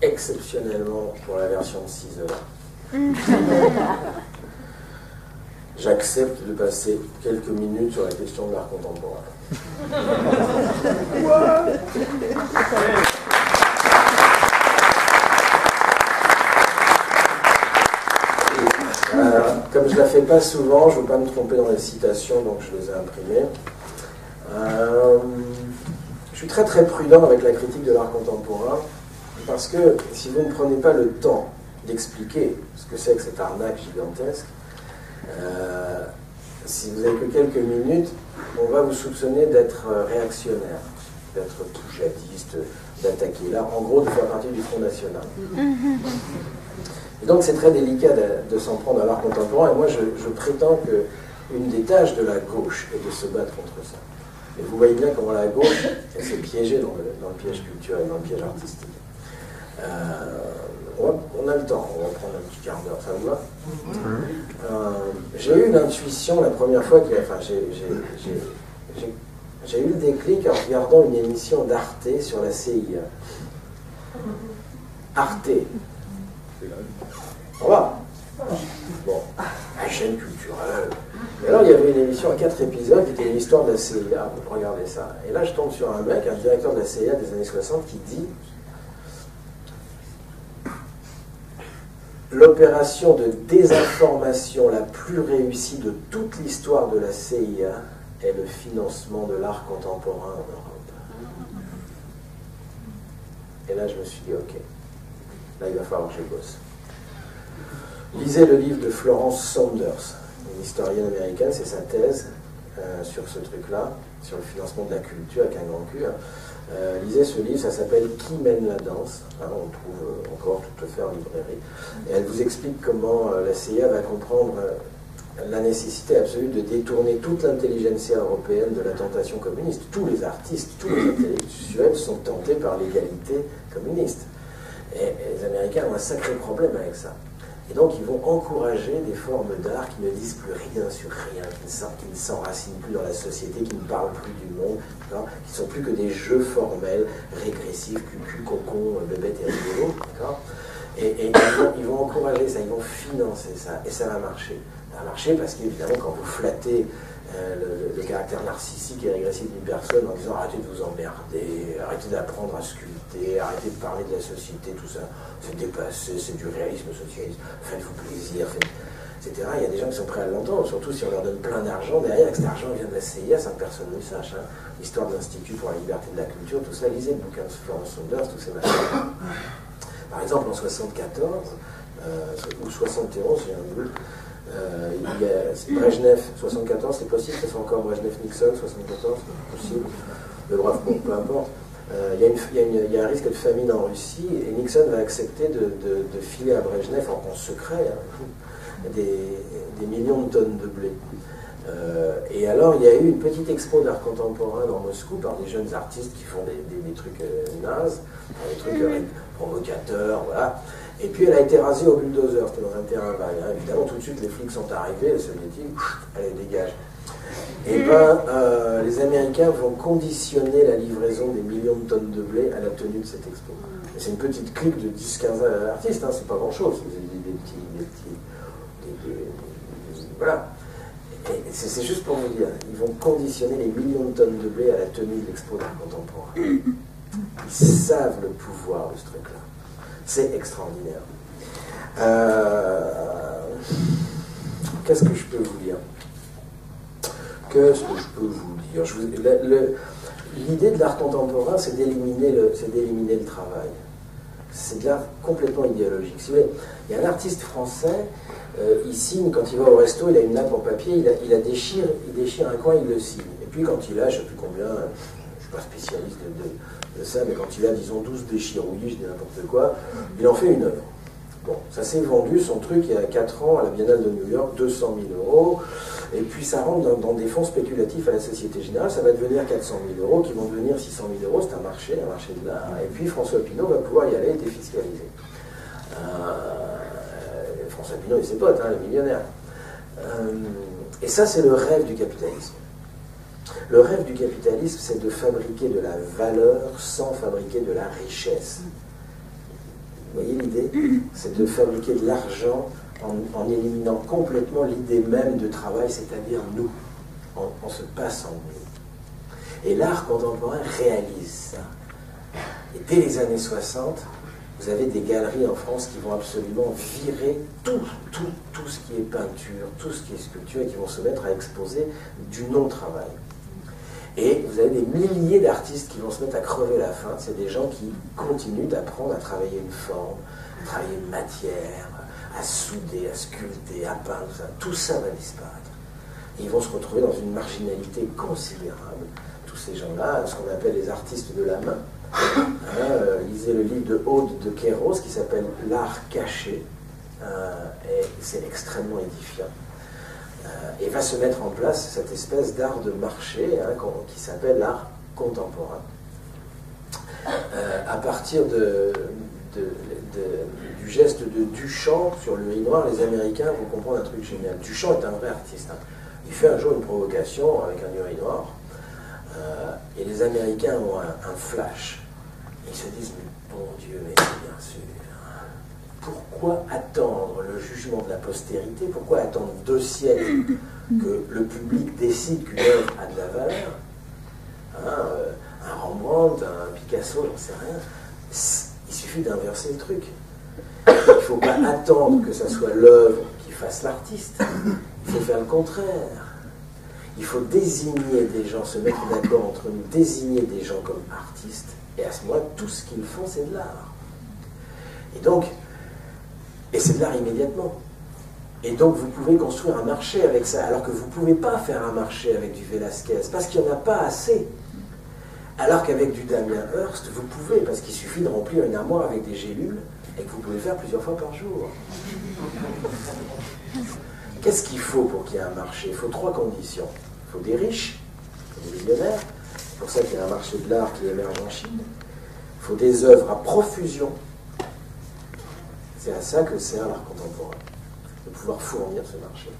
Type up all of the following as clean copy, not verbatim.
exceptionnellement pour la version de 6 heures. J'accepte de passer quelques minutes sur la question de l'art contemporain. Comme je ne la fais pas souvent, je ne veux pas me tromper dans les citations, donc je les ai imprimées. Je suis très très prudent avec la critique de l'art contemporain, parce que si vous ne prenez pas le temps d'expliquer ce que c'est que cette arnaque gigantesque, si vous n'avez que quelques minutes, on va vous soupçonner d'être réactionnaire, d'être poujadiste, d'attaquer l'art, en gros de faire partie du Front National. Et donc c'est très délicat de s'en prendre à l'art contemporain, et moi je prétends qu'une des tâches de la gauche est de se battre contre ça. Et vous voyez bien comment la gauche s'est piégée dans le piège culturel, dans le piège artistique. On a le temps, on va prendre un petit quart d'heure, ça vous va? J'ai eu l'intuition la première fois que... Enfin, j'ai eu le déclic en regardant une émission d'Arte sur la CIA. Arte. Au revoir. Bon, la chaîne culturelle. Et alors, il y avait une émission à 4 épisodes qui était une histoire de la CIA. Regardez ça. Et là, je tombe sur un mec, un directeur de la CIA des années 60, qui dit: l'opération de désinformation la plus réussie de toute l'histoire de la CIA est le financement de l'art contemporain en Europe. Et là, je me suis dit, ok, là, il va falloir que je bosse. Lisez le livre de Florence Saunders, une historienne américaine, c'est sa thèse sur ce truc-là, sur le financement de la culture avec un grand cul. Lisez ce livre, ça s'appelle « Qui mène la danse ?» On trouve encore tout à fait en librairie. Et elle vous explique comment la CIA va comprendre la nécessité absolue de détourner toute l'intelligentsia européenne de la tentation communiste. Tous les artistes, tous les intellectuels sont tentés par l'égalité communiste. Et les Américains ont un sacré problème avec ça. Et donc ils vont encourager des formes d'art qui ne disent plus rien sur rien, qui ne s'enracinent plus dans la société, qui ne parlent plus du monde, qui ne sont plus que des jeux formels, régressifs, cucu, concon, bébête et rigolo. Et ils vont encourager ça, ils vont financer ça, et ça va marcher. Ça va marcher parce qu'évidemment, quand vous flattez le caractère narcissique et régressif d'une personne en disant arrêtez de vous emmerder, arrêtez d'apprendre à sculpter, arrêtez de parler de la société, tout ça, c'est dépassé, c'est du réalisme socialiste, faites-vous plaisir, etc. Il y a des gens qui sont prêts à l'entendre, surtout si on leur donne plein d'argent derrière, et que cet argent vient de la CIA sans que personne ne le sache. L'histoire de l'Institut pour la liberté de la culture, tout ça, lisez le bouquin de Florence Saunders, tous ces machins. Par exemple, en 74, ou 71, j'ai un doute, il y a Brejnev, 74, c'est possible, c'est encore Brejnev-Nixon, 74, c'est possible, mais bref, bon, peu importe. Il y a un risque de famine en Russie, et Nixon va accepter de filer à Brejnev en secret des millions de tonnes de blé. Et alors, il y a eu une petite expo d'art contemporain dans Moscou par des jeunes artistes qui font des trucs nazes, des trucs provocateurs, voilà. Et puis elle a été rasée au bulldozer, c'était dans un terrain vague. Évidemment, tout de suite, les flics sont arrivés, les soviétiques, allez, dégage. Et bien, les Américains vont conditionner la livraison des millions de tonnes de blé à la tenue de cette expo. Et c'est une petite clique de 10-15 artistes, c'est pas grand-chose, voilà. C'est juste pour vous dire, ils vont conditionner les millions de tonnes de blé à la tenue de l'expo d'art contemporain. Ils savent le pouvoir de ce truc-là. C'est extraordinaire. Qu'est-ce que je peux vous dire? Qu'est-ce que je peux vous dire? L'idée de l'art contemporain, c'est d'éliminer le travail. C'est de l'art complètement idéologique. Si vous voulez, il y a un artiste français, il signe, quand il va au resto, il a une nappe en papier, il déchire un coin, il le signe. Et puis quand il a, je ne sais plus combien, je ne suis pas spécialiste de ça, mais quand il a, disons, 12 déchirouillis, je dis n'importe quoi, il en fait une œuvre. Bon, ça s'est vendu, son truc, il y a 4 ans, à la Biennale de New York, 200 000 €, et puis ça rentre dans des fonds spéculatifs à la Société Générale, ça va devenir 400 000 €, qui vont devenir 600 000 €, c'est un marché de l'art, et puis François Pinault va pouvoir y aller et défiscaliser. François Pinault et ses potes, les millionnaires. Et ça, c'est le rêve du capitalisme. Le rêve du capitalisme, c'est de fabriquer de la valeur sans fabriquer de la richesse. Vous voyez l'idée? C'est de fabriquer de l'argent en éliminant complètement l'idée même de travail, c'est-à-dire nous, en se passant nous. Et l'art contemporain réalise ça. Et dès les années 60, vous avez des galeries en France qui vont absolument virer tout ce qui est peinture, tout ce qui est sculpture, et qui vont se mettre à exposer du non-travail. Et vous avez des milliers d'artistes qui vont se mettre à crever la faim. C'est des gens qui continuent d'apprendre à travailler une forme, à travailler une matière, à souder, à sculpter, à peindre, tout ça va disparaître. Et ils vont se retrouver dans une marginalité considérable. Tous ces gens-là, ce qu'on appelle les artistes de la main. Lisez le livre de Aude de Kéros qui s'appelle L'art caché. Et c'est extrêmement édifiant. Et va se mettre en place cette espèce d'art de marché qui s'appelle l'art contemporain. À partir du geste de Duchamp sur le riz noir, les Américains vont comprendre un truc génial. Duchamp est un vrai artiste. Il fait un jour une provocation avec un riz noir, et les Américains ont un flash. Ils se disent, mais bon Dieu, mais bien sûr, pourquoi attendre le jugement de la postérité? Pourquoi attendre 2 siècles que le public décide qu'une œuvre a de la valeur? Un Rembrandt, un Picasso, j'en sais rien. Il suffit d'inverser le truc. Il ne faut pas attendre que ça soit l'œuvre qui fasse l'artiste. Il faut faire le contraire. Il faut désigner des gens, se mettre d'accord entre nous, désigner des gens comme artistes, et à ce moment-là, tout ce qu'ils font, c'est de l'art. Et c'est de l'art immédiatement. Et donc, vous pouvez construire un marché avec ça, alors que vous ne pouvez pas faire un marché avec du Velázquez, parce qu'il n'y en a pas assez. Alors qu'avec du Damien Hirst, vous pouvez, parce qu'il suffit de remplir une armoire avec des gélules, et que vous pouvez le faire plusieurs fois par jour. Qu'est-ce qu'il faut pour qu'il y ait un marché? Il faut 3 conditions. Il faut des riches, il faut des millionnaires. C'est pour ça qu'il y a un marché de l'art qui émerge en Chine. Il faut des œuvres à profusion. C'est à ça que sert l'art contemporain, de pouvoir fournir ce marché.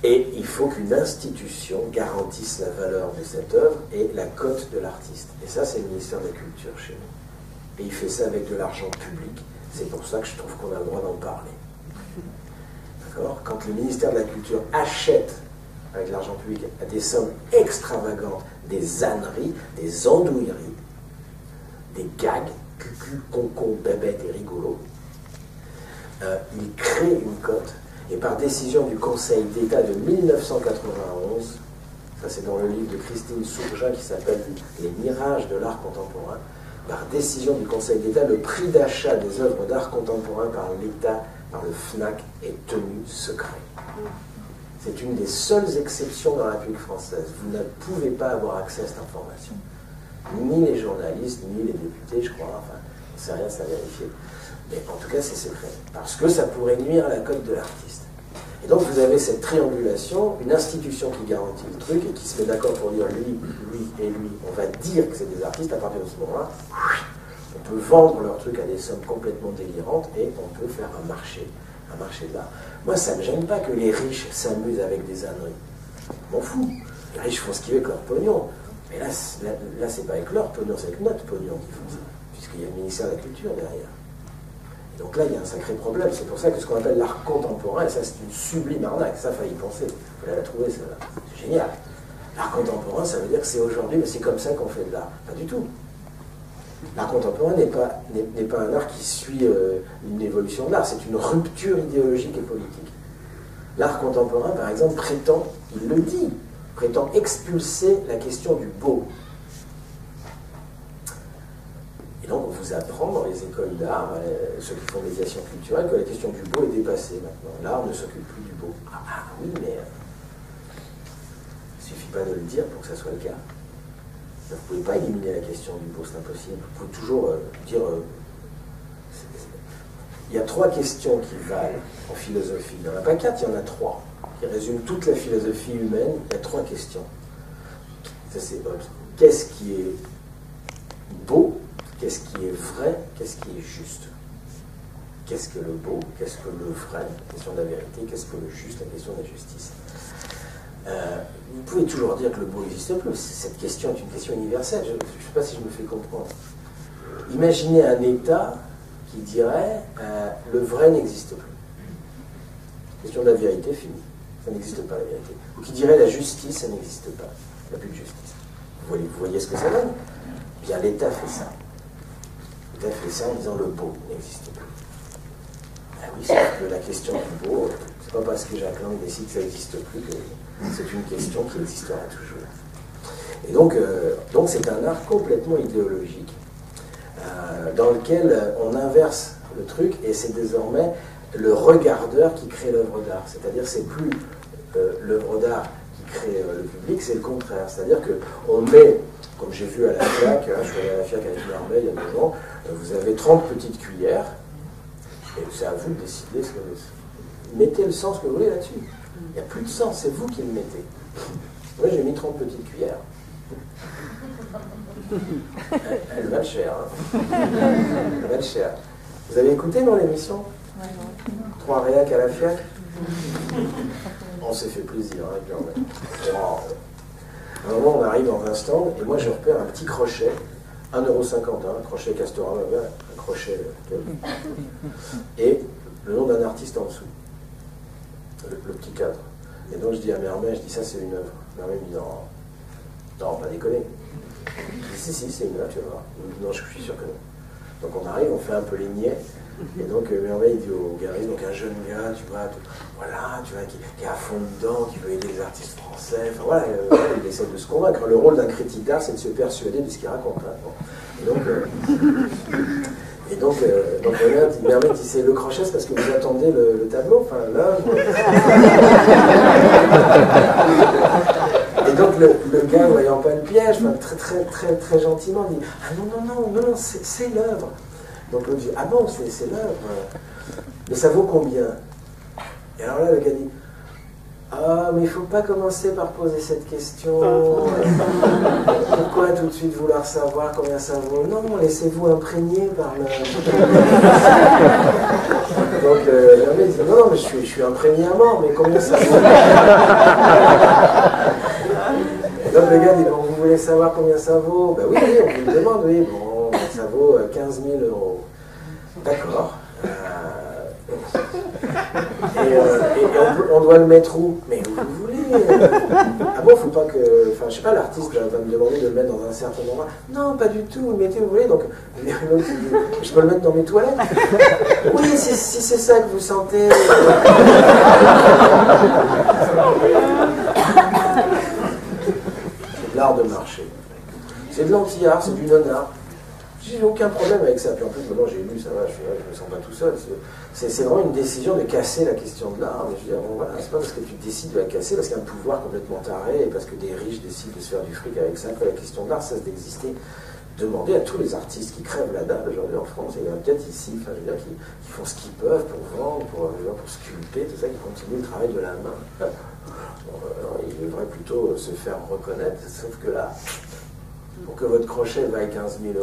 Et il faut qu'une institution garantisse la valeur de cette œuvre et la cote de l'artiste. Et ça, c'est le ministère de la Culture chez nous. Et il fait ça avec de l'argent public. C'est pour ça que je trouve qu'on a le droit d'en parler. D'accord? Quand le ministère de la Culture achète avec l'argent public à des sommes extravagantes, des âneries, des andouilleries, des gags, cucu, concon, bébête et rigolo, il crée une cote, et par décision du Conseil d'État de 1991, ça c'est dans le livre de Christine Sourgin qui s'appelle « Les mirages de l'art contemporain », par décision du Conseil d'État, le prix d'achat des œuvres d'art contemporain par l'État, par le FNAC, est tenu secret. C'est une des seules exceptions dans la République française. Vous ne pouvez pas avoir accès à cette information. Ni les journalistes, ni les députés, je crois, enfin, on ne sait rien, ça a vérifié. Mais en tout cas, c'est secret. Parce que ça pourrait nuire à la cote de l'artiste. Et donc, vous avez cette triangulation, une institution qui garantit le truc et qui se met d'accord pour dire lui, lui et lui. On va dire que c'est des artistes. À partir de ce moment-là, on peut vendre leur truc à des sommes complètement délirantes et on peut faire un marché de l'art. Moi, ça ne me gêne pas que les riches s'amusent avec des âneries. Je m'en fous. Les riches font ce qu'ils veulent avec leur pognon. Mais là c'est pas avec leur pognon, c'est avec notre pognon qu'ils font ça. Puisqu'il y a le ministère de la Culture derrière. Et donc là, il y a un sacré problème. C'est pour ça que ce qu'on appelle l'art contemporain, et ça c'est une sublime arnaque, ça fallait y penser. Il fallait la trouver, celle-là. C'est génial. L'art contemporain, ça veut dire que c'est aujourd'hui, mais c'est comme ça qu'on fait de l'art. Pas du tout. L'art contemporain n'est pas un art qui suit une évolution de l'art, c'est une rupture idéologique et politique. L'art contemporain, par exemple, prétend, il le dit, prétend expulser la question du beau. Et donc on vous apprend dans les écoles d'art, ceux qui font médiation culturelle, que la question du beau est dépassée maintenant. L'art ne s'occupe plus du beau. Ah oui, mais il ne suffit pas de le dire pour que ça soit le cas. Vous ne pouvez pas éliminer la question du beau, c'est impossible. Vous pouvez toujours dire... Il y a 3 questions qui valent en philosophie. Il n'y en a pas 4, il y en a 3. Qui résument toute la philosophie humaine. Il y a 3 questions. Ça, c'est qu'est-ce qui est beau? Qu'est-ce qui est vrai? Qu'est-ce qui est juste? Qu'est-ce que le beau? Qu'est-ce que le vrai? La question de la vérité. Qu'est-ce que le juste? La question de la justice. Vous pouvez toujours dire que le beau n'existe plus. Cette question est une question universelle. Je ne sais pas si je me fais comprendre. Imaginez un État qui dirait le vrai n'existe plus. Question de la vérité, fini. Ça n'existe pas, la vérité. Ou qui dirait la justice, ça n'existe pas. Il n'y a plus de justice. Vous voyez ce que ça donne? Bien, l'État fait ça. L'État fait ça en disant le beau n'existe plus. Ah oui, c'est que la question du beau, c'est pas parce que Jacques Lang décide que ça n'existe plus que c'est une question qui existera toujours. Et donc c'est un art complètement idéologique dans lequel on inverse le truc et c'est désormais le regardeur qui crée l'œuvre d'art. C'est-à-dire c'est plus l'œuvre d'art qui crée le public, c'est le contraire. C'est-à-dire qu'on met, comme j'ai vu à la FIAC, je suis allé à la FIAC avec Mermet il y a 2 ans, vous avez 30 petites cuillères et c'est à vous de décider ce que... Mettez le sens que vous voulez là-dessus. Il n'y a plus de sens, c'est vous qui le mettez. Moi j'ai mis 30 petites cuillères. Elle va le cher. Hein. Elle va le cher. Vous avez écouté dans l'émission 3 réacs à la FIAC. On s'est fait plaisir avec leur wow. À un moment, on arrive dans un stand et moi je repère un petit crochet, 1,50 €, un crochet Castorama, un crochet. Et le nom d'un artiste en dessous. Le petit cadre. Et donc je dis à Mermet, je dis ça c'est une œuvre. Mermet me dit non, pas déconner. Je dis si, c'est une œuvre, tu vas voir. Non, je suis sûr que non. Donc on arrive, on fait un peu les niais. Et donc Mermet il dit au gariste, donc un jeune gars, tu vois, voilà, tu vois, qui est à fond dedans, qui veut aider les artistes français. Enfin voilà, il essaie de se convaincre. Le rôle d'un critique d'art, c'est de se persuader de ce qu'il raconte. Hein. Et donc Mermet dit c'est le crochet, c'est parce que vous attendez le tableau, enfin l'œuvre. Et donc le gars, voyant pas le piège, très gentiment dit ah non, c'est l'œuvre. Donc l'autre dit ah bon, c'est l'œuvre. Mais ça vaut combien? Et alors là le gars dit ah mais il faut pas commencer par poser cette question. Pourquoi tout de suite vouloir savoir combien ça vaut? Non, laissez-vous imprégner par le... Donc le mec dit non mais je suis imprégné à mort, mais combien ça vaut? Et donc le gars dit bon, vous voulez savoir combien ça vaut? Ben oui, on vous le demande, oui, bon, ça vaut 15 000 €. D'accord. Et on doit le mettre où? Mais où vous voulez. Ah bon, faut pas que... Enfin, je sais pas, l'artiste va me demander de le mettre dans un certain endroit. Non, pas du tout, vous le mettez où vous voulez. Donc, je peux le mettre dans mes toilettes? Oui, si c'est ça que vous sentez. C'est de l'art de marché. C'est de l'anti-art, c'est du non-art. J'ai aucun problème avec ça. Puis en plus, maintenant j'ai lu, ça va, je me sens pas tout seul. C'est vraiment une décision de casser la question de l'art. Mais je veux dire, bon, voilà, c'est pas parce que tu décides de la casser, parce qu'il y a un pouvoir complètement taré, et parce que des riches décident de se faire du fric avec ça, que la question de l'art cesse d'exister. Demandez à tous les artistes qui crèvent la dalle aujourd'hui en France, et il y en a peut-être ici, enfin, je veux dire, qui font ce qu'ils peuvent pour vendre, pour sculpter, tout ça, qui continuent le travail de la main. Bon, alors, ils devraient plutôt se faire reconnaître, sauf que là, pour que votre crochet vaille 15 000 €,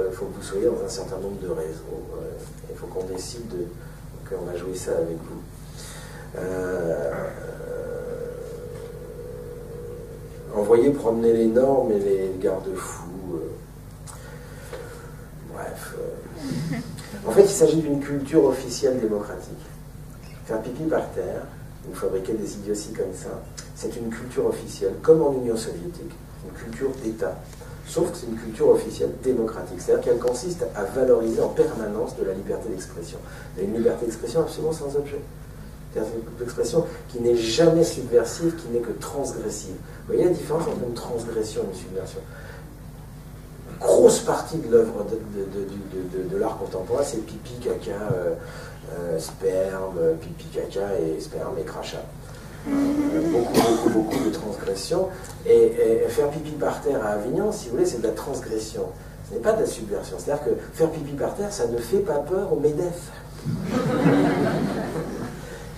il faut que vous soyez dans un certain nombre de réseaux. Il faut qu'on décide qu'on va jouer ça avec vous. Envoyer promener les normes et les garde-fous. Bref. En fait, il s'agit d'une culture officielle démocratique. Faire pipi par terre, ou fabriquer des idioties comme ça, c'est une culture officielle, comme en Union soviétique, une culture d'État. Sauf que c'est une culture officielle démocratique, c'est-à-dire qu'elle consiste à valoriser en permanence de la liberté d'expression. Une liberté d'expression absolument sans objet. C'est-à-dire une expression qui n'est jamais subversive, qui n'est que transgressive. Vous voyez la différence entre une transgression et une subversion? Une grosse partie de l'œuvre de l'art contemporain, c'est pipi, caca, sperme, pipi, caca et sperme et crachat. Beaucoup de transgressions. Et faire pipi par terre à Avignon, si vous voulez, c'est de la transgression. Ce n'est pas de la subversion. C'est-à-dire que faire pipi par terre, ça ne fait pas peur au MEDEF.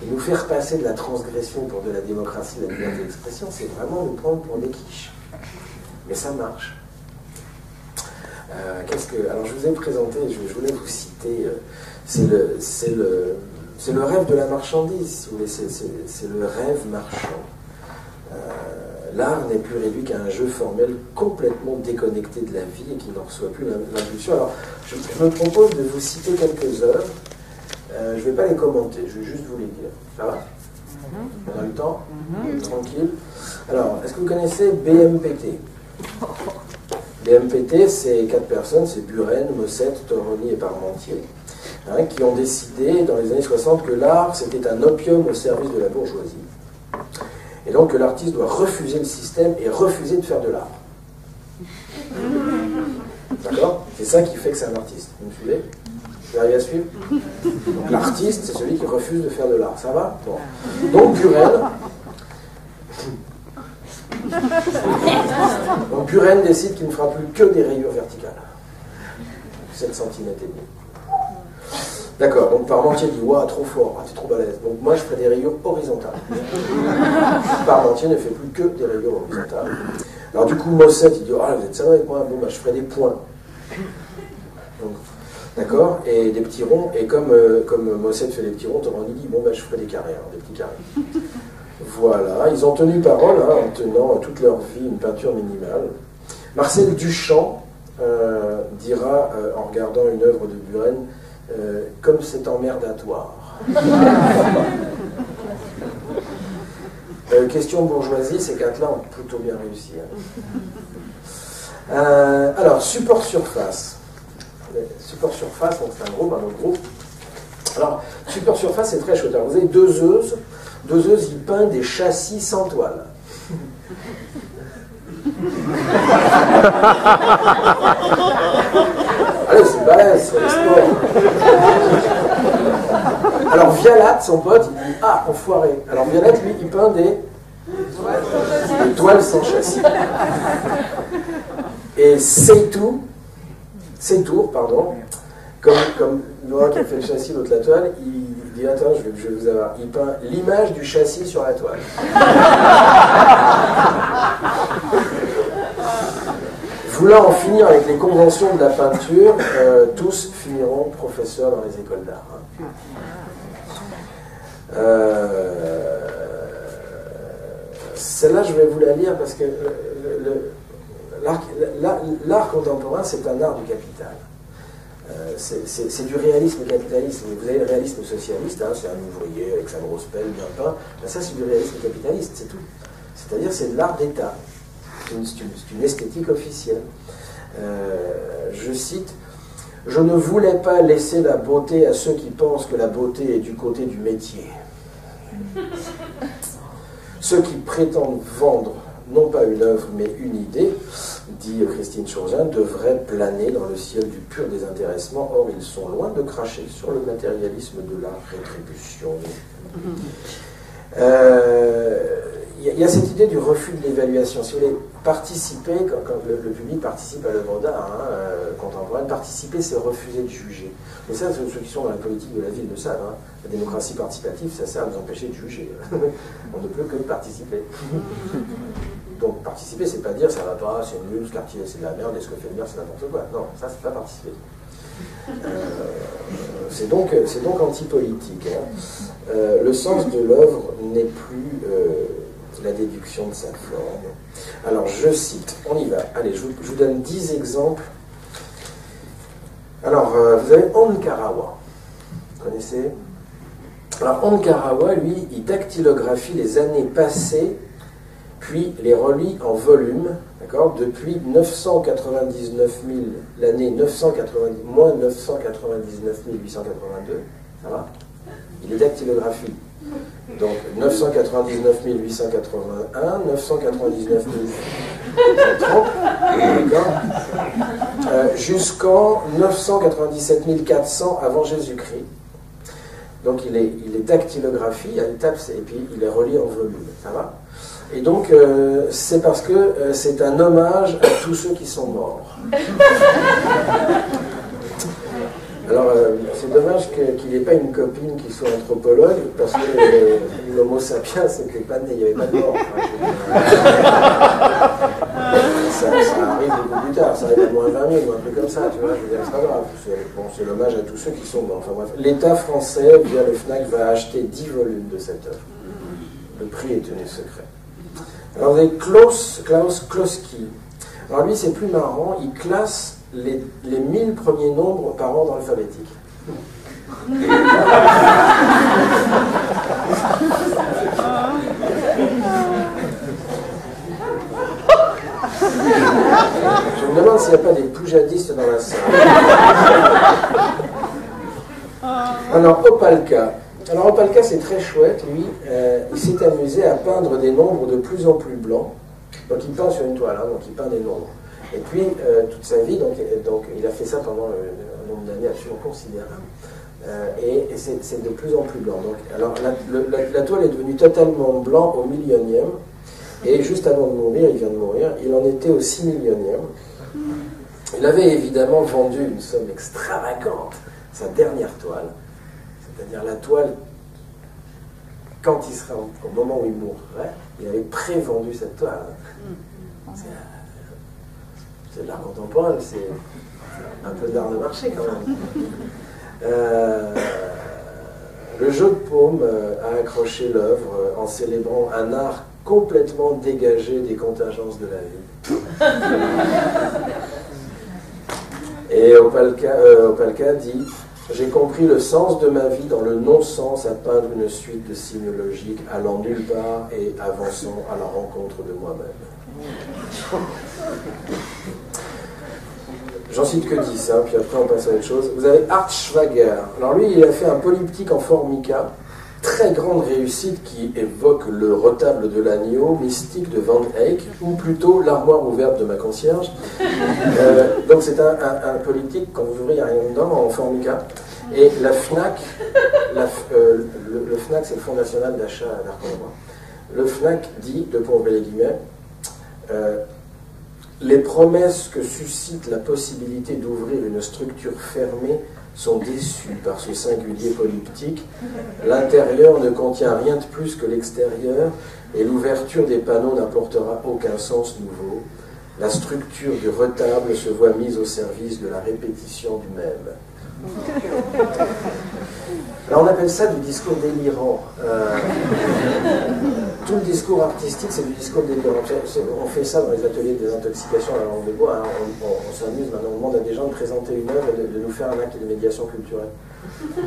Et nous faire passer de la transgression pour de la démocratie, de la liberté d'expression, c'est vraiment nous prendre pour des quiches. Mais ça marche. Alors je vous ai présenté, je voulais vous citer, c'est le rêve de la marchandise, si vous voulez, c'est le rêve marchand. L'art n'est plus réduit qu'à un jeu formel complètement déconnecté de la vie et qui n'en reçoit plus l'impulsion. Alors, je me propose de vous citer quelques œuvres. Je ne vais pas les commenter, je vais juste vous les dire. Ça va? On a le temps? Tranquille. Alors, est-ce que vous connaissez BMPT? BMPT, c'est 4 personnes, c'est Buren, Mossette, Toroni et Parmentier, hein, qui ont décidé dans les années 60 que l'art, c'était un opium au service de la bourgeoisie. Et donc que l'artiste doit refuser le système et refuser de faire de l'art. D'accord? C'est ça qui fait que c'est un artiste. Vous me suivez? Vous arrivez à suivre? Donc l'artiste, c'est celui qui refuse de faire de l'art. Ça va? Bon. Donc Buren décide qu'il ne fera plus que des rayures verticales. 7 cm et demi. D'accord, donc Parmentier dit « Ouah, trop fort, t'es trop balèze. » Donc moi, je ferai des rayures horizontales. Parmentier ne fait plus que des rayures horizontales. Alors du coup, Mossette, il dit « Ah, vous êtes sérieux avec moi? Bon, bah, je ferai des points. » D'accord? Et des petits ronds. Et comme Mossette fait des petits ronds, Toroni dit « Bon, bah, je ferai des carrés, hein, des petits carrés. » Voilà, ils ont tenu parole hein, en tenant toute leur vie une peinture minimale. Marcel Duchamp dira, en regardant une œuvre de Buren, comme c'est emmerdatoire. Question bourgeoisie, ces 4-là ont plutôt bien réussi. Hein. Alors, support surface. Support surface, donc c'est un autre groupe. Alors, support surface, c'est très chouette. Alors, vous avez deux œufs, ils peignent des châssis sans toile. Allez, c'est balèze, c'est le sport. Alors Vialat, son pote, il dit « Ah, enfoiré !» Alors Vialat, lui, il peint des toiles sans châssis. Et Seytour, pardon, comme Noah qui a fait le châssis, l'autre la toile, il dit « Attends, je vais vous avoir. » Il peint l'image du châssis sur la toile. Voulant en finir avec les conventions de la peinture, tous finiront professeurs dans les écoles d'art. Hein. Celle-là, je vais vous la lire parce que l'art contemporain, c'est un art du capital. C'est du réalisme capitaliste. Vous avez le réalisme socialiste, hein, c'est un ouvrier avec sa grosse pelle bien peint. Ben ça, c'est du réalisme capitaliste, c'est tout. C'est-à-dire, c'est de l'art d'État. C'est une esthétique officielle. Je cite « Je ne voulais pas laisser la beauté à ceux qui pensent que la beauté est du côté du métier. Ceux qui prétendent vendre non pas une œuvre mais une idée, dit Christine Chaurzin, devraient planer dans le ciel du pur désintéressement. Or, ils sont loin de cracher sur le matérialisme de la rétribution. » Il y a cette idée du refus de l'évaluation. Si vous voulez participer, quand le public participe à l'œuvre d'art contemporaine, participer, c'est refuser de juger. Et ça, ceux qui sont dans la politique de la ville le savent. Hein. La démocratie participative, ça sert à nous empêcher de juger. On ne peut que participer. Donc participer, c'est pas dire ça va pas, c'est nul, ce quartier c'est de la merde, et ce que fait le maire c'est n'importe quoi. Non, ça c'est pas participer. C'est donc anti-politique. Hein. Le sens de l'œuvre n'est plus la déduction de sa forme. Alors je cite, on y va. Allez, je vous donne 10 exemples. Alors, vous avez Ankarawa. Vous connaissez? Alors Ankarawa, lui, il dactylographie les années passées, puis les relie en volume, d'accord, depuis 999 000, l'année moins 999 882, ça va? Il les dactylographie. Donc 999 881, 999 830, jusqu'en 997 400 avant Jésus-Christ. Donc il les dactylographie, il tape et puis il les relie en volume, ça va? Et donc c'est parce que c'est un hommage à tous ceux qui sont morts. Alors, c'est dommage qu'il n'y ait pas une copine qui soit anthropologue, parce que l'homo sapiens, c'était pas né, il n'y avait pas de mort. Ça arrive beaucoup plus tard, ça arrive à moins 20 000 ou un truc comme ça, tu vois, je veux dire, c'est pas grave. C'est l'hommage à tous ceux qui sont morts. Enfin bref, l'État français, via le FNAC, va acheter 10 volumes de cette œuvre. Le prix est tenu secret. Alors vous avez Klaus Kloski. Alors lui c'est plus marrant, il classe les 1000 premiers nombres par ordre alphabétique. Je me demande s'il n'y a pas des poujadistes dans la salle. Alors, Opalka. Alors, Opalka, c'est très chouette, lui. Il s'est amusé à peindre des nombres de plus en plus blancs. Donc, il peint sur une toile, hein, donc il peint des nombres. Et puis, toute sa vie, donc, il a fait ça pendant un nombre d'années absolument considérable. Et c'est de plus en plus blanc. Donc, alors, la toile est devenue totalement blanc au 1 000e. Et juste avant de mourir, il vient de mourir, il en était au 6 millionième. Il avait évidemment vendu une somme extravagante, sa dernière toile, c'est-à-dire la toile, quand il serait au moment où il mourrait, il avait pré-vendu cette toile. C'est de l'art contemporain, c'est un peu d'art de marché quand même. Le jeu de paume a accroché l'œuvre en célébrant un art complètement dégagé des contingences de la vie. Et Opalka dit « J'ai compris le sens de ma vie dans le non-sens à peindre une suite de signes logiques allant nulle part et avançant à la rencontre de moi-même. » J'en cite que 10, hein, puis après on passe à autre chose. Vous avez Art Schwager. Alors lui, il a fait un polyptyque en formica, très grande réussite qui évoque le retable de l'agneau mystique de Van Eyck, ou plutôt l'armoire ouverte de ma concierge. Donc c'est un polyptyque, quand vous ouvrez, il n'y a rien dedans, en formica. Et la FNAC, le FNAC c'est le Fonds National d'Achat d'Art Contemporain. Le FNAC dit, de pour ouvrir les guillemets, les promesses que suscite la possibilité d'ouvrir une structure fermée sont déçues par ce singulier polyptyque. L'intérieur ne contient rien de plus que l'extérieur et l'ouverture des panneaux n'apportera aucun sens nouveau. La structure du retable se voit mise au service de la répétition du même. Alors on appelle ça du discours délirant. Tout le discours artistique, c'est du discours délirant. On fait ça dans les ateliers de désintoxication à la langue de bois. Hein. On s'amuse maintenant, on demande à des gens de présenter une œuvre et de nous faire un acte de médiation culturelle.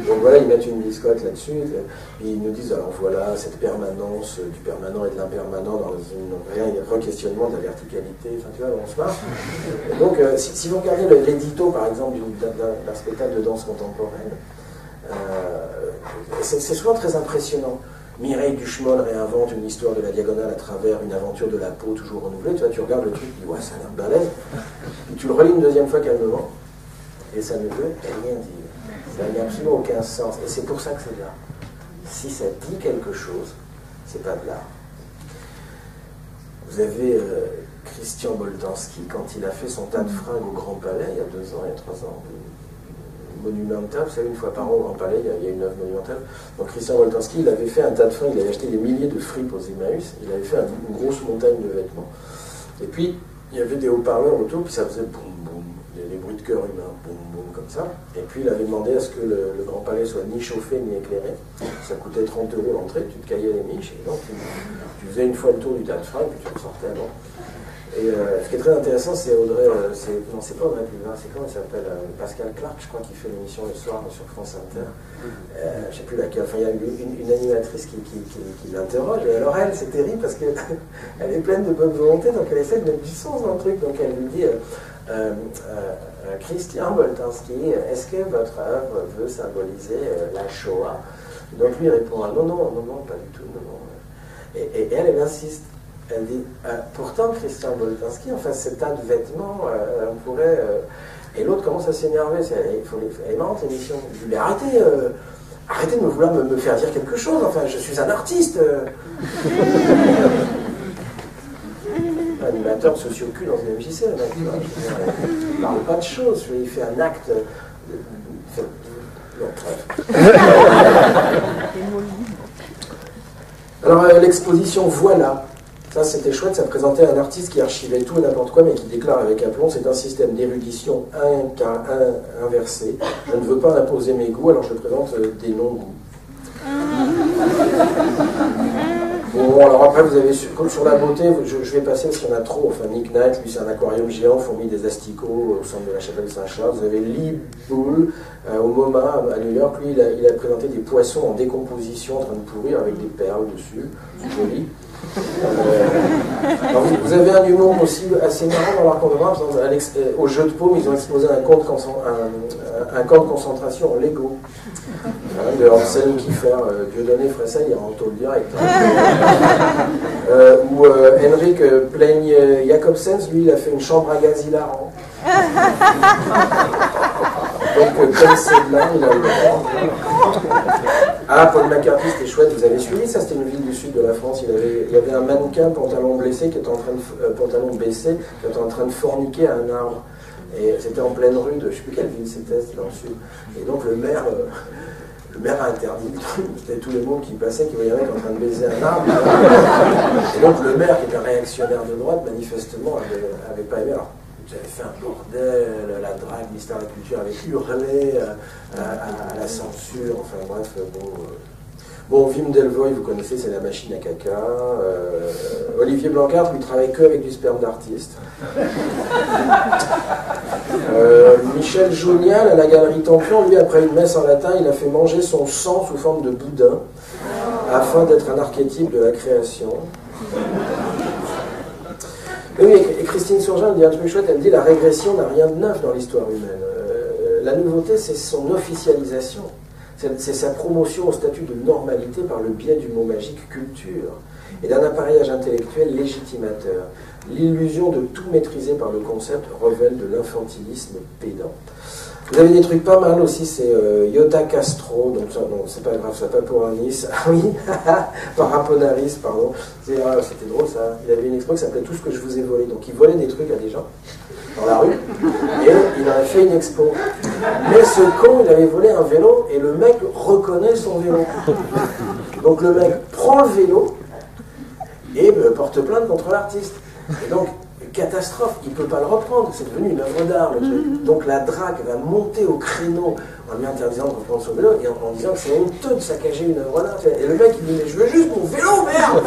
Donc voilà, ils mettent une biscotte là-dessus, et ils nous disent, alors voilà, cette permanence du permanent et de l'impermanent dans un re-questionnement de la verticalité, enfin tu vois, on se marche. Et donc, si vous regardez l'édito, par exemple, d'un spectacle de danse contemporaine, c'est souvent très impressionnant. Mireille Duchemol réinvente une histoire de la diagonale à travers une aventure de la peau toujours renouvelée. Tu vois, tu regardes le truc, tu dis, ouais, ça a l'air balèze. Puis tu le relis une deuxième fois calmement, et ça ne veut rien dire. Ça n'a absolument aucun sens. Et c'est pour ça que c'est de l'art. Si ça dit quelque chose, c'est pas de l'art. Vous avez Christian Boltanski, quand il a fait son tas de fringues au Grand Palais, il y a 2 ans, il y a 3 ans, monumental, vous savez, une fois par an au Grand Palais, il y a une œuvre monumentale. Donc Christian Boltanski, il avait fait un tas de fringues, il avait acheté des milliers de fripes aux Emmaüs, il avait fait une grosse montagne de vêtements. Et puis, il y avait des haut-parleurs autour, puis ça faisait boum, boum, des bruits de cœur humains, boum, boum, comme ça. Et puis, il avait demandé à ce que le Grand Palais soit ni chauffé ni éclairé. Ça coûtait 30 € l'entrée, tu te caillais les miches, et donc tu faisais une fois le tour du tas de fringues, puis tu ressortais. Bon. Et ce qui est très intéressant, c'est Audrey, non, c'est pas Audrey Pulvar, c'est comment il s'appelle, Pascal Clark, je crois, qui fait l'émission le soir sur France Inter. Je ne sais plus laquelle, enfin, il y a une animatrice qui l'interroge, et alors elle, c'est terrible parce qu'elle est pleine de bonne volonté, donc elle essaie de mettre du sens dans le truc, donc elle lui dit Christian Boltanski, est-ce que votre œuvre veut symboliser la Shoah? Donc lui répond non, pas du tout, non. Et elle insiste. Elle dit, pourtant Christian Boltanski, enfin cet tas de vêtements, on pourrait... Et l'autre commence à s'énerver, elle est marrante l'émission. Je lui dis, mais arrêtez de vouloir me faire dire quelque chose, enfin je suis un artiste. Animateur socio-cul dans une MJC, le mec, il ne parle pas de choses, il fait un acte... Non, bref. Alors l'exposition Voilà. Ça, c'était chouette, ça présentait un artiste qui archivait tout et n'importe quoi, mais qui déclare avec aplomb, c'est un système d'érudition inversé. Je ne veux pas imposer mes goûts, alors je présente des non-goûts. Bon, Bon, alors après, vous avez, comme sur la beauté, je vais passer parce qu'il y en a trop. Enfin, Nick Knight, lui, c'est un aquarium géant, fourmi des asticots au centre de la chapelle Saint-Charles. Vous avez Lee Bull, au MoMA, à New York. Lui, il a présenté des poissons en décomposition, en train de pourrir, avec des perles dessus. C'est joli. Alors vous avez un humour aussi assez marrant dans l'art contemporain. Au jeu de paume, ils ont exposé un camp de concentration en Lego. De Anselm Kiefer, Dieudonné Fressel, il rentre au direct. Ou Henrik Plaigne Jacobsens, lui, il a fait une chambre à gaz hilarant. Donc, comme c'est de là, il a eu le temps. Ah, Paul McCartney, c'était chouette, vous avez suivi ça, c'était une ville du sud de la France. Il y avait un mannequin pantalon baissé qui était en train de forniquer à un arbre. Et c'était en pleine rue de, je ne sais plus quelle ville c'était dans le sud. Et donc le maire a interdit, c'était tout le monde qui passait, qui voyait un mec en train de baiser un arbre. Et donc le maire, qui était un réactionnaire de droite, manifestement, avait pas aimé. Alors, vous avez fait un bordel, la drague, le ministère de la Culture avait hurlé à la censure, enfin bref, bon, Wim Delvoye, vous connaissez, c'est la machine à caca. Olivier Blancard, lui, travaille que avec du sperme d'artiste. Michel Jounial, à la galerie Tempion, lui, après une messe en latin, il a fait manger son sang sous forme de boudin, afin d'être un archétype de la création. Oui, et Christine Surgeon dit un truc chouette, elle dit la régression n'a rien de neuf dans l'histoire humaine. La nouveauté, c'est son officialisation. C'est sa promotion au statut de normalité par le biais du mot magique culture et d'un appareillage intellectuel légitimateur. L'illusion de tout maîtriser par le concept révèle de l'infantilisme pédant. Vous avez des trucs pas mal aussi, c'est Iota Castro, donc ça, non, c'est pas grave, ça pas pour un Nice. Ah oui, Paraponaris, pardon. C'était drôle ça. Il avait une expo qui s'appelait Tout ce que je vous ai volé. Donc il volait des trucs à des gens dans la rue et il avait fait une expo. Mais ce con, il avait volé un vélo et le mec reconnaît son vélo. Donc le mec prend le vélo et porte plainte contre l'artiste. Et donc, catastrophe, il ne peut pas le reprendre, c'est devenu une œuvre d'art le truc. Donc la drague va monter au créneau en lui interdisant de reprendre son vélo et en disant que c'est honteux de saccager une œuvre d'art. Et le mec il dit mais je veux juste mon vélo, merde.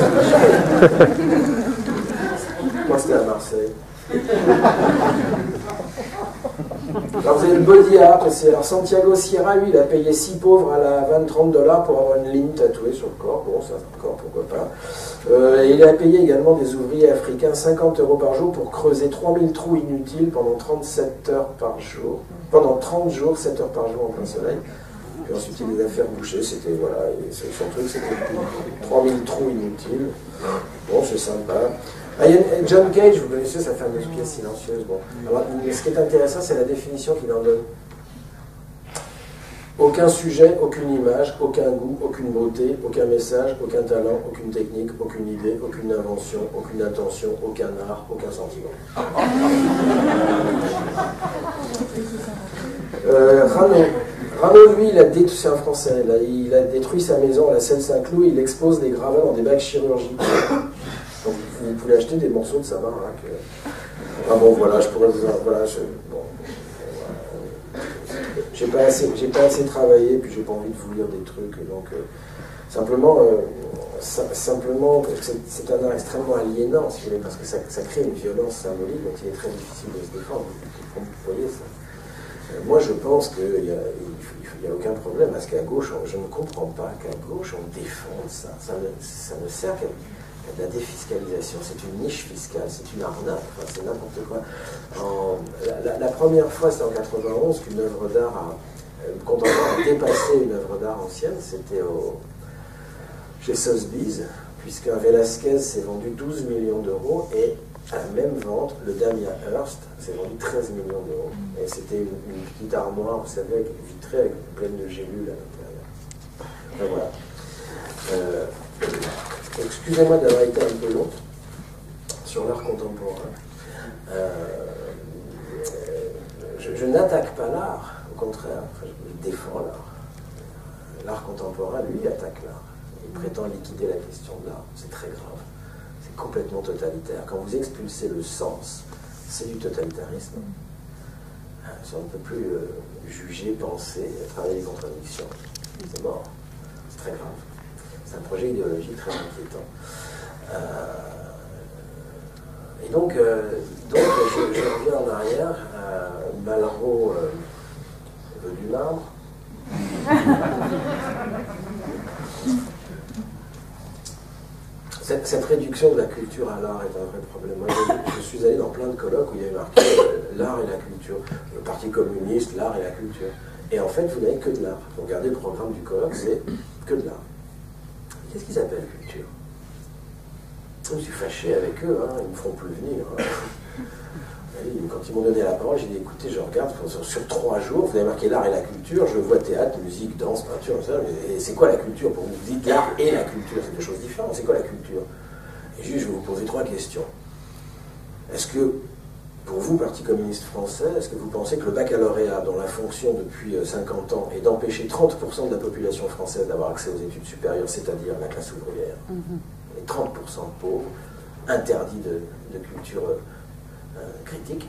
Moi c'était à Marseille. Alors vous avez le body art, alors Santiago Sierra, lui, il a payé 6 pauvres à la 20-30 $ pour avoir une ligne tatouée sur le corps. Bon, ça encore, pourquoi pas. Il a payé également des ouvriers africains 50 € par jour pour creuser 3000 trous inutiles pendant 37 heures par jour. Pendant 30 jours, 7 heures par jour en plein soleil. Puis ensuite, il les a fait boucher, c'était, voilà, son truc, c'était 3000 trous inutiles. Bon, c'est sympa. Ah, John Cage, vous connaissez sa fameuse pièce silencieuse. Bon. Alors, ce qui est intéressant, c'est la définition qu'il en donne. Aucun sujet, aucune image, aucun goût, aucune beauté, aucun message, aucun talent, aucune technique, aucune idée, aucune invention, aucune intention, aucun art, aucun sentiment. Rano, lui, c'est un Français, là, il a détruit sa maison à la Seine-Saint-Cloud, il expose des gravats dans des bacs chirurgicaux. Donc vous pouvez acheter des morceaux de sa baraque. Ah bon, voilà, je pourrais vous en... Voilà, j'ai pas assez travaillé, puis j'ai pas envie de vous lire des trucs, et donc simplement c'est un art extrêmement aliénant, si vous voulez, parce que ça crée une violence symbolique dont il est très difficile de se défendre. Vous voyez ça. Moi, je pense qu'il n'y a aucun problème à ce qu'à gauche, je ne comprends pas qu'à gauche on défende ça. Ça ne sert qu'à la défiscalisation, c'est une niche fiscale, c'est une arnaque, enfin, c'est n'importe quoi. La première fois, c'était en 91 qu'une œuvre d'art contemporaine a dépassé une œuvre d'art ancienne, c'était chez Sotheby's, puisqu'un Velasquez s'est vendu 12 millions d'euros et à la même vente, le Damien Hirst s'est vendu 13 millions d'euros. Et c'était une petite armoire, vous savez, vitrée, pleine de gélules à l'intérieur. Enfin, voilà. Excusez-moi d'avoir été un peu long sur l'art contemporain. Je n'attaque pas l'art, au contraire, je défends l'art. L'art contemporain, lui, attaque l'art. Il prétend liquider la question de l'art. C'est très grave. C'est complètement totalitaire. Quand vous expulsez le sens, c'est du totalitarisme. On ne peut plus juger, penser, travailler les contradictions. C'est mort. C'est très grave. C'est un projet idéologique très inquiétant. Et donc, je reviens en arrière. Malraux veut du marbre. Cette réduction de la culture à l'art est un vrai problème. Moi, je suis allé dans plein de colloques où il y avait marqué l'art et la culture. Le Parti communiste, l'art et la culture. Et en fait, vous n'avez que de l'art. Vous regardez le programme du colloque, c'est que de l'art. Qu'est-ce qu'ils appellent culture? Je me suis fâché avec eux, hein, ils ne me feront plus venir. Hein. Quand ils m'ont donné la parole, j'ai dit écoutez, je regarde sur 3 jours, vous avez marqué l'art et la culture, je vois théâtre, musique, danse, peinture, ça, et c'est quoi la culture pour vous? Vous dites l'art et la culture, c'est deux choses différentes, c'est quoi la culture? Et juste, je vais vous poser 3 questions. Est-ce que, pour vous, Parti communiste français, est-ce que vous pensez que le baccalauréat, dont la fonction depuis 50 ans est d'empêcher 30% de la population française d'avoir accès aux études supérieures, c'est-à-dire la classe ouvrière, et 30% de pauvres, interdits de culture critique,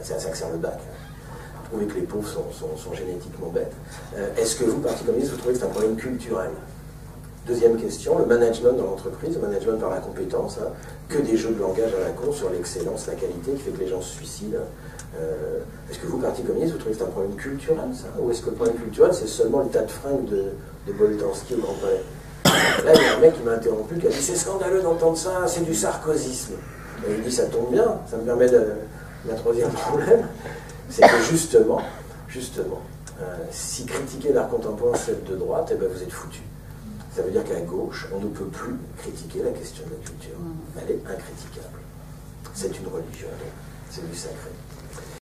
c'est à ça que sert le bac. Vous trouvez que les pauvres sont génétiquement bêtes. Est-ce que vous, Parti communiste, vous trouvez que c'est un problème culturel? Deuxième question, le management dans l'entreprise, le management par la compétence, hein, que des jeux de langage à la con sur l'excellence, la qualité qui fait que les gens se suicident. Est-ce que vous, Parti communiste, vous trouvez que c'est un problème culturel, ça? Ou est-ce que le problème culturel, c'est seulement le tas de fringues de Boltanski au Grand Palais? Là, il y a un mec qui m'a interrompu, qui a dit c'est scandaleux d'entendre ça, c'est du sarkozysme. Et je dis ça tombe bien, ça me permet de... Le troisième problème, c'est que justement, si critiquer l'art contemporain c'est de droite, eh ben vous êtes foutus. Ça veut dire qu'à gauche, on ne peut plus critiquer la question de la culture. Elle est incritiquable. C'est une religion, c'est du sacré.